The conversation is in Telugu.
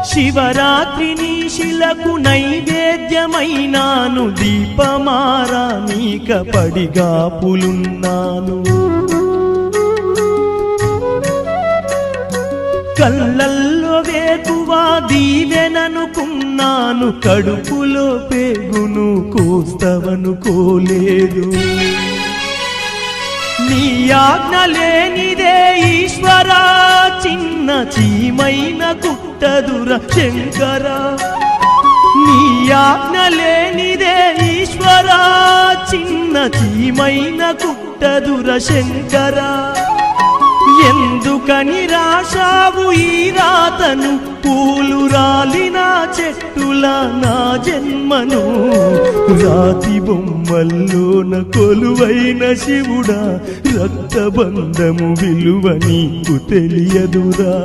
శివరాత్రిని శిలకు నైవేద్యమైనాను, దీపమారానీక పడిగాపులున్నాను. కళ్ళల్లో వేకువా దీవెననుకున్నాను, కడుపులో పేగును కోస్తవనుకోలేదు. నీ ఆజ్ఞ లేనిదే ఈశ్వరా, చిన్న చీమైన కుట్టదుర శంకరా. నీ ఆజ్ఞ లేనిదే ఈశ్వరా, చిన్న చీమైన కుట్టదుర శంకరా. ఎందుకని రాశావు ఈ రాతను, పూలు రాలిన చెట్టుల నా జన్మను. రాతి బొమ్మల్లోన కొలువైన శివుడా, రక్తబంధము విలువ నీకు తెలియదురా.